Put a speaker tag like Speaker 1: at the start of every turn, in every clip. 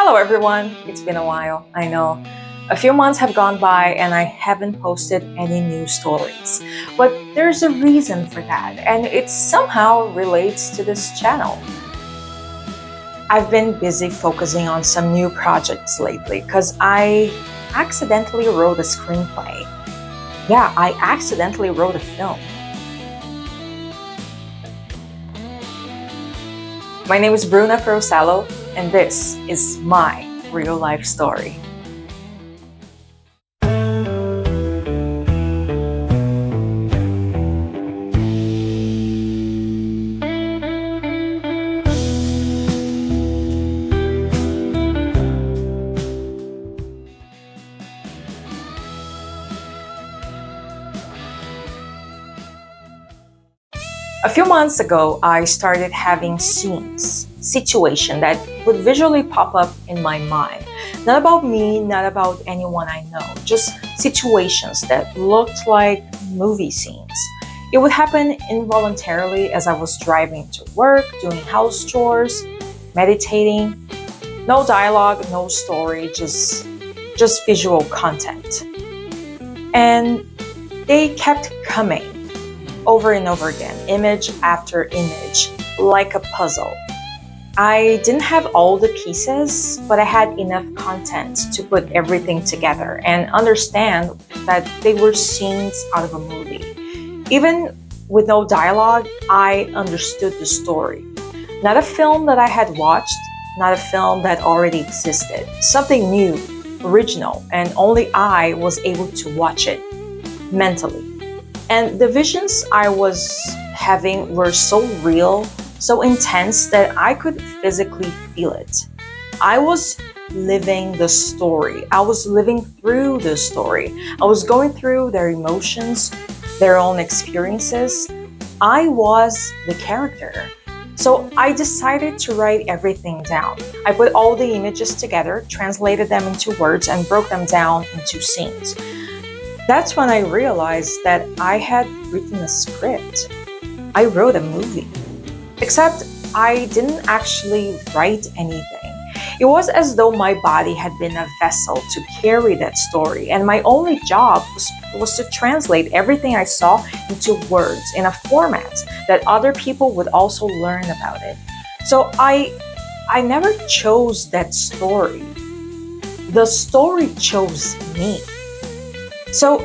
Speaker 1: Hello everyone, it's been a while, I know. A few months have gone by and I haven't posted any new stories. But there's a reason for that, and it somehow relates to this channel. I've been busy focusing on some new projects lately because I accidentally wrote a screenplay. Yeah, I accidentally wrote a film. My name is Bruna Perosello, and this is my real life story. A few months ago, I started having situations that would visually pop up in my mind. Not about me, not about anyone I know, just situations that looked like movie scenes. It would happen involuntarily as I was driving to work, doing house chores, meditating. No dialogue, no story, just visual content. And they kept coming over and over again, image after image, like a puzzle. I didn't have all the pieces, but I had enough content to put everything together and understand that they were scenes out of a movie. Even with no dialogue, I understood the story. Not a film that I had watched, not a film that already existed. Something new, original, and only I was able to watch it mentally. And the visions I was having were so real, so intense that I could physically feel it. I was living the story. I was living through the story. I was going through their emotions, their own experiences. I was the character. So I decided to write everything down. I put all the images together, translated them into words, and broke them down into scenes. That's when I realized that I had written a script. I wrote a movie. Except I didn't actually write anything. It was as though my body had been a vessel to carry that story, and my only job was to translate everything I saw into words in a format that other people would also learn about it. So I never chose that story. The story chose me. So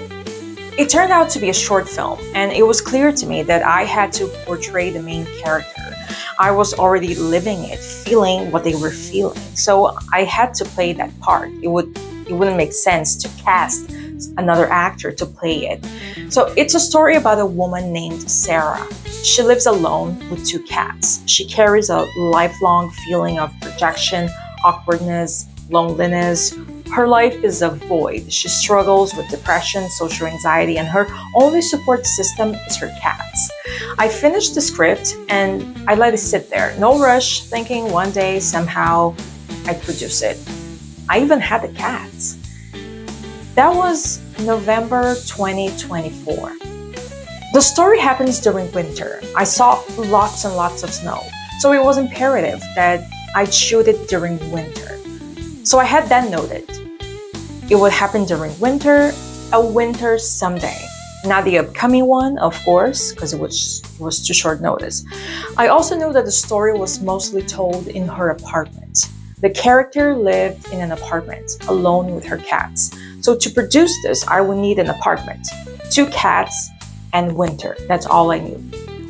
Speaker 1: it turned out to be a short film, and it was clear to me that I had to portray the main character. I was already living it, feeling what they were feeling. So I had to play that part. It wouldn't make sense to cast another actor to play it. So it's a story about a woman named Sarah. She lives alone with 2 cats. She carries a lifelong feeling of rejection, awkwardness, loneliness. Her life is a void. She struggles with depression, social anxiety, and her only support system is her cats. I finished the script and I let it sit there. No rush, thinking one day somehow I'd produce it. I even had the cats. That was November 2024. The story happens during winter. I saw lots and lots of snow, so it was imperative that I'd shoot it during winter. So I had that noted. It would happen during winter, a winter someday. Not the upcoming one, of course, because it was too short notice. I also knew that the story was mostly told in her apartment. The character lived in an apartment, alone with her cats. So to produce this, I would need an apartment, 2 cats, and winter. That's all I knew.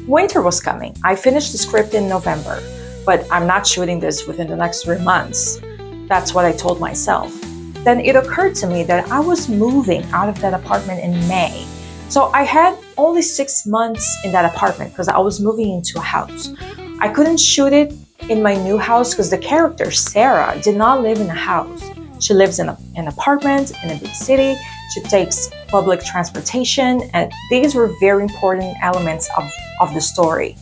Speaker 1: Winter was coming. I finished the script in November, but I'm not shooting this within the next 3 months. That's what I told myself. Then it occurred to me that I was moving out of that apartment in May. So I had only 6 months in that apartment because I was moving into a house. I couldn't shoot it in my new house because the character, Sarah, did not live in a house. She lives in an apartment in a big city. She takes public transportation, and these were very important elements of the story.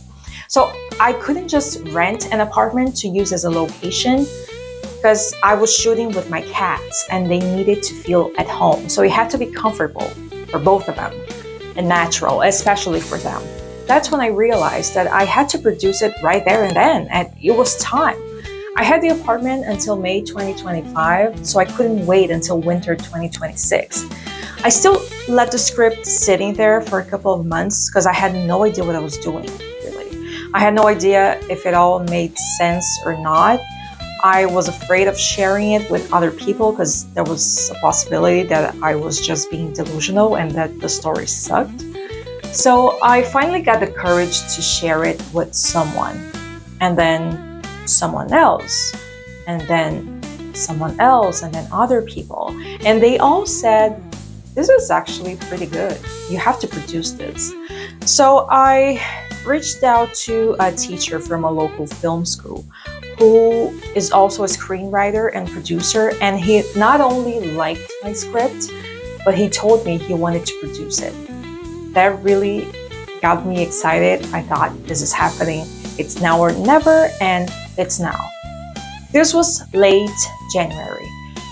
Speaker 1: So I couldn't just rent an apartment to use as a location, because I was shooting with my cats and they needed to feel at home. So it had to be comfortable for both of them and natural, especially for them. That's when I realized that I had to produce it right there and then, and it was time. I had the apartment until May 2025, so I couldn't wait until winter 2026. I still let the script sitting there for a couple of months because I had no idea what I was doing, really. I had no idea if it all made sense or not. I was afraid of sharing it with other people because there was a possibility that I was just being delusional and that the story sucked. So I finally got the courage to share it with someone, and then someone else, and then someone else, and then other people. And they all said, this is actually pretty good. You have to produce this. So I reached out to a teacher from a local film school who is also a screenwriter and producer, and he not only liked my script, but he told me he wanted to produce it. That really got me excited. I thought, this is happening. It's now or never, and it's now. This was late January.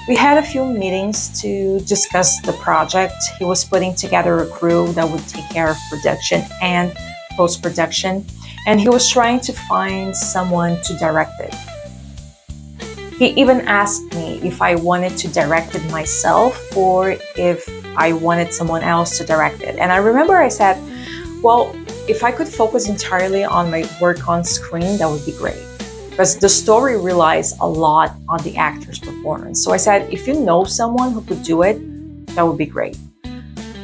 Speaker 1: We had a few meetings to discuss the project. He was putting together a crew that would take care of production and post-production, and he was trying to find someone to direct it. He even asked me if I wanted to direct it myself or if I wanted someone else to direct it. And I remember I said, well, if I could focus entirely on my work on screen, that would be great. Because the story relies a lot on the actor's performance. So I said, if you know someone who could do it, that would be great.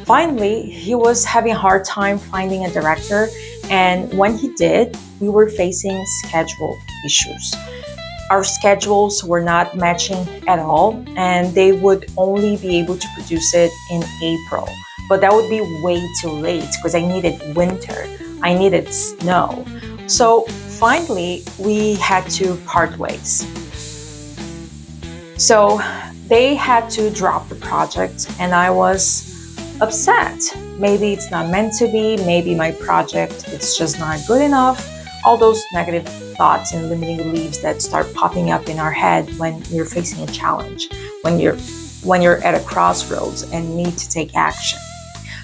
Speaker 1: Finally, he was having a hard time finding a director, and when he did, we were facing schedule issues. Our schedules were not matching at all, and they would only be able to produce it in April. But that would be way too late because I needed winter. I needed snow. So finally, we had to part ways. So they had to drop the project, and I was upset. Maybe it's not meant to be. Maybe my project is just not good enough. All those negative thoughts and limiting beliefs that start popping up in our head when you're facing a challenge, when you're at a crossroads and need to take action.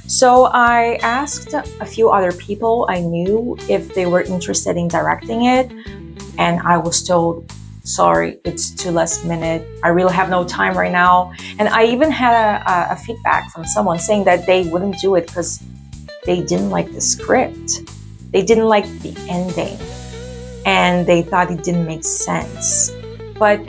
Speaker 1: So I asked a few other people I knew if they were interested in directing it, and I was told, sorry, it's too last minute. I really have no time right now. And I even had a feedback from someone saying that they wouldn't do it because they didn't like the script. They didn't like the ending, and they thought it didn't make sense. But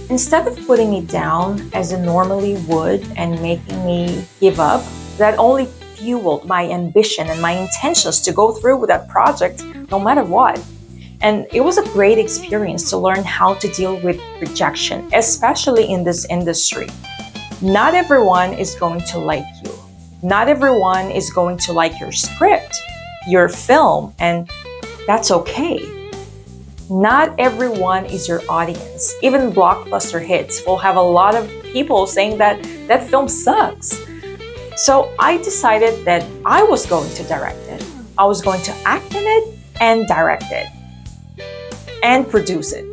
Speaker 1: instead of putting me down as it normally would and making me give up, that only fueled my ambition and my intentions to go through with that project no matter what. And it was a great experience to learn how to deal with rejection, especially in this industry. Not everyone is going to like you. Not everyone is going to like your script, your film, and that's okay. Not everyone is your audience. Even blockbuster hits will have a lot of people saying that that film sucks. So I decided that I was going to direct it. I was going to act in it and direct it and produce it.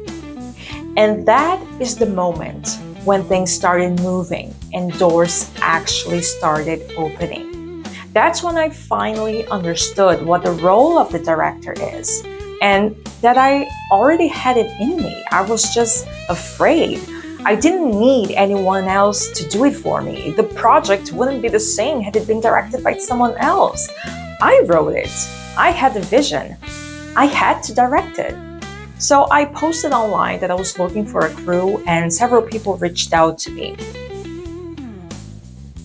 Speaker 1: And that is the moment when things started moving and doors actually started opening. That's when I finally understood what the role of the director is, and that I already had it in me. I was just afraid. I didn't need anyone else to do it for me. The project wouldn't be the same had it been directed by someone else. I wrote it. I had the vision. I had to direct it. So I posted online that I was looking for a crew, and several people reached out to me.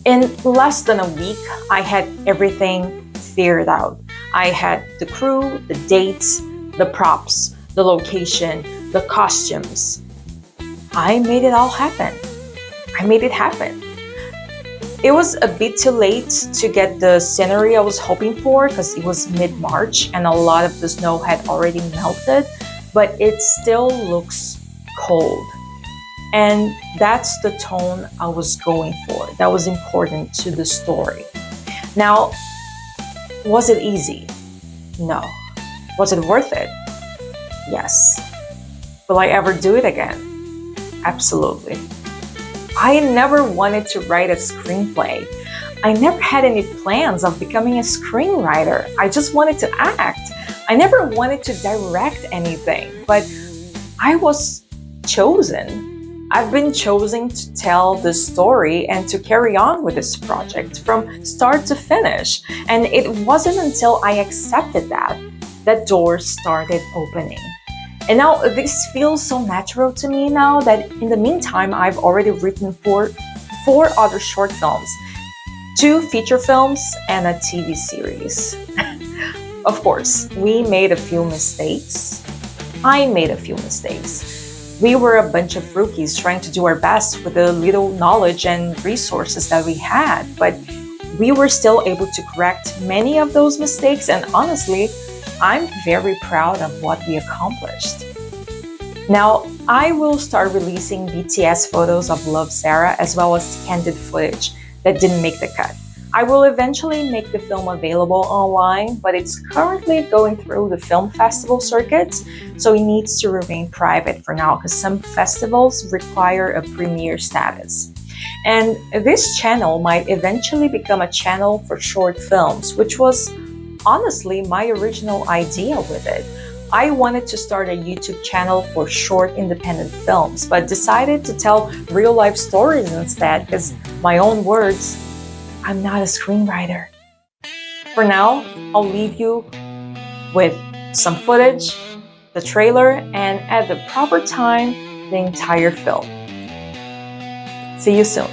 Speaker 1: In less than a week, I had everything figured out. I had the crew, the dates, the props, the location, the costumes. I made it all happen. I made it happen. It was a bit too late to get the scenery I was hoping for because it was mid-March and a lot of the snow had already melted, but it still looks cold. And that's the tone I was going for. That was important to the story. Now, was it easy? No. Was it worth it? Yes. Will I ever do it again? Absolutely. I never wanted to write a screenplay. I never had any plans of becoming a screenwriter. I just wanted to act. I never wanted to direct anything, but I was chosen. I've been chosen to tell this story and to carry on with this project from start to finish. And it wasn't until I accepted that doors started opening. And now this feels so natural to me now that in the meantime, I've already written four other short films, 2 feature films, and a TV series. Of course, we made a few mistakes. I made a few mistakes. We were a bunch of rookies trying to do our best with the little knowledge and resources that we had, but we were still able to correct many of those mistakes, and honestly, I'm very proud of what we accomplished. Now, I will start releasing BTS photos of Love Sarah as well as candid footage that didn't make the cut. I will eventually make the film available online, but it's currently going through the film festival circuits, so it needs to remain private for now because some festivals require a premiere status. And this channel might eventually become a channel for short films, which was honestly my original idea with it. I wanted to start a YouTube channel for short independent films, but decided to tell real life stories instead because, my own words, I'm not a screenwriter. For now, I'll leave you with some footage, the trailer, and at the proper time, the entire film. See you soon.